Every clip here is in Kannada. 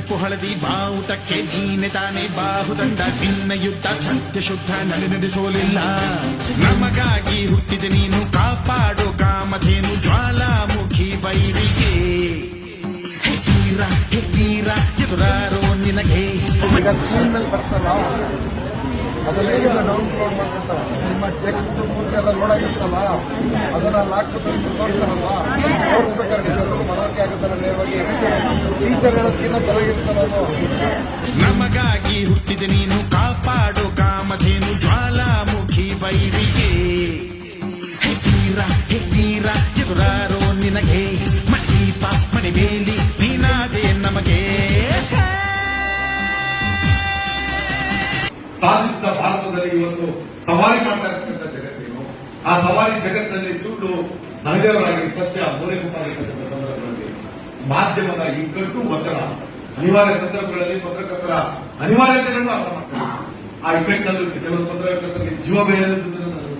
ಕೆಂಪು ಹಳದಿ ಬಾವುಟಕ್ಕೆ ನೀನೆ ತಾನೆ ಬಾಹುದಂಡ ನಿನ್ನ ಯುದ್ಧ ಸತ್ಯ ಶುದ್ಧ ನಡೆಸೋಲಿಲ್ಲ ನಮಗಾಗಿ ಹುಟ್ಟಿದೆ ನೀನು ಕಾಪಾಡು ಕಾಮಧೇನು ಜ್ವಾಲಾಮುಖಿ ವೈರಿಗೆ ವೀರ ಎದುರಾರೋ ನಿನಗೆ ಬರ್ತಲ್ಲ ಅದನ್ನ ಡೌನ್ಲೋಡ್ ಮಾಡ್ಕೊಳ್ತಾರ ನಿಮ್ಮ ಟೆಕ್ಸ್ಟ್ ಬುಕ್ ಎಲ್ಲ ಲೋಡ್ ಆಗಿರ್ತಲ್ಲ ಅದನ್ನ ಲಾಕ್ಡೌನ್ ತೋರಿಸ್ತಾರಲ್ವಾ ತೋರಿಸ್ಬೇಕಾದ್ರೆ ಮನವರಿಕೆ ಆಗುತ್ತಲ್ಲ ನೇರವಾಗಿ ಟೀಚರ್ ಹೇಳೋದಕ್ಕಿಂತ ಚೆನ್ನಾಗಿರ್ತಲ್ಲ ಅದು ನಮಗಾಗಿ ಹುಟ್ಟಿದೆ ನೀನು ಕಾಪಾಡು ಕಾಮಧೇನು ಜ್ವಾಲಾಮುಖಿ ವೈರಿಗೆ ವೀರ ಎದುರಾರೋ ನಿನಗೆ ಮಣೀಪ ಮಣಿಬೇಲಿ ನೀನಾದೆ ನಮಗೆ ಸಾಧಿಸಿದ ಭಾರತದಲ್ಲಿ ಇವತ್ತು ಸವಾರಿ ಮಾಡ್ತಾ ಇರ್ತಕ್ಕಂಥ ಜಗತ್ತೇನು ಆ ಸವಾರಿ ಜಗತ್ತಿನಲ್ಲಿ ಸುಳ್ಳು ನಗರರಾಗಿ ಸತ್ಯ ಮೂಲೆಗುಂಪಾಗಿರ್ತಕ್ಕಂಥ ಸಂದರ್ಭಗಳಲ್ಲಿ ಮಾಧ್ಯಮದ ಇಕ್ಕಟ್ಟು ಒತ್ತಡ ಅನಿವಾರ್ಯ ಸಂದರ್ಭಗಳಲ್ಲಿ ಪತ್ರಕರ್ತರ ಅನಿವಾರ್ಯತೆಗಳನ್ನು ಅರ್ಥ ಮಾಡ್ತಾರೆ ಆ ಇಕ್ಕಟ್ಟಿನಲ್ಲಿ ಕೆಲವು ಪತ್ರಕರ್ತರಿಗೆ ಜೀವ ಬೆಳೆಯುವುದನ್ನು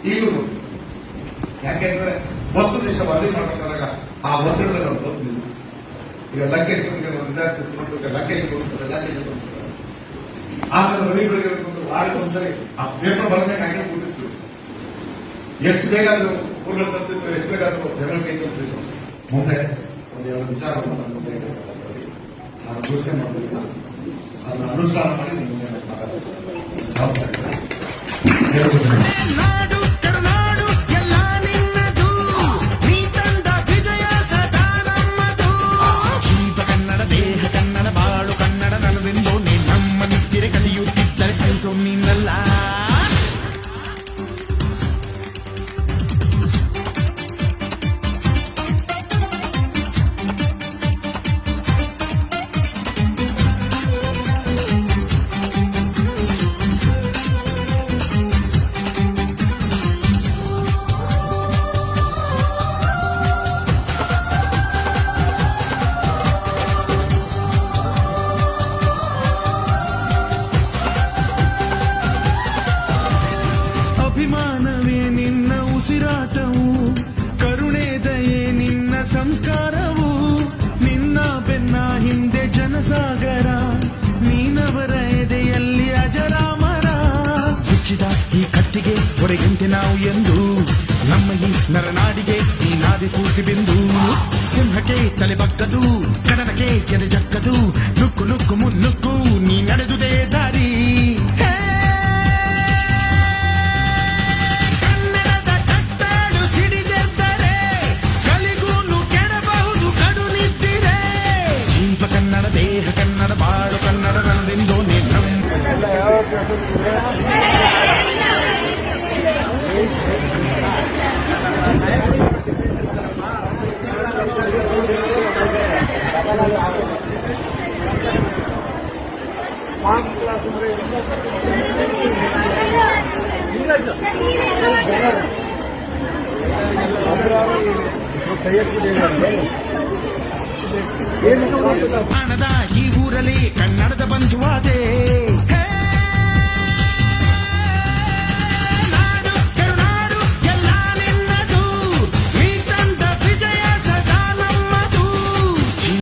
ಈಗಲೂ ಯಾಕೆಂದ್ರೆ ವಸ್ತುನಿಷ್ಠ ವರದಿ ಮಾಡಬೇಕಾದಾಗ ಆ ಒತ್ತಡದಲ್ಲಿ ನಾವು ಗೊತ್ತಿಲ್ಲ ಈಗ ಲಂಕೇಶ್ ವಿದ್ಯಾರ್ಥಿ ಲಂಕೇಶ್ ಆಮೇಲೆ ರವಿ ಬೆಳಗ್ಗೆ ವಾರಕ್ಕೊಂದ್ಸರಿ ಆ ಪೇಪರ್ ಬರದೇ ಹಾಗೆ ಕೂಡಿಸ್ತು ಎಷ್ಟು ಬೇಗ ಅದು ಕೂಡಲು ಬರ್ತಿತ್ತು ಎಷ್ಟು ಬೇಗ ಅದು ಜನರ ಕೈ ತಪ್ಪಿತ್ತು ಮುಂದೆ ಒಂದೆರಡು ವಿಚಾರವನ್ನು ನನ್ನ ಮುಂದೆ ನಾನು ಘೋಷಣೆ ಮಾಡಲಿಲ್ಲ ಅದನ್ನು ಅನುಷ್ಠಾನ ಮಾಡಿ ನಿಮ್ಮ ಮುಂದೆ ಜವಾಬ್ದಾರಿ ಅಭಿಮಾನವೇ ನಿನ್ನ ಉಸಿರಾಟವು ಕರುಣೆ ದಯೆ ನಿನ್ನ ಸಂಸ್ಕಾರವು ನಿನ್ನ ಬೆನ್ನ ಹಿಂದೆ ಜನಸಾಗರ ನೀನವರ ಎದೆಯಲ್ಲಿ ಅಜರಾಮರ ಮುಚ್ಚಿದ ಈ ಕಟ್ಟಿಗೆ ಹೊಡೆಯಂತೆ ನಾವು ಎಂದು ನಮ್ಮ ಈ ನರನಾಡಿಗೆ ಈ ನಾದಿ ಸ್ಫೂರ್ತಿ ಬಿಂದು ಸಿಂಹಕ್ಕೆ ತಲೆ ಬಗ್ಗದು ಕಡನಕ್ಕೆ ಎದೆ ಜಕ್ಕದು ನುಕ್ಕು ನುಕ್ಕು ಮುನ್ನುಕ್ಕು ನೀ ನಡೆದುದೇ ದಾರಿ ಕನ್ನಡ ದೇಹ ಕನ್ನಡ ಬಾಳು ಕನ್ನಡ ರಣದಿಂದೋ ಹಣದ ಈ ಊರಲ್ಲಿ ಕನ್ನಡದ ಬಂಧುವಾದೆ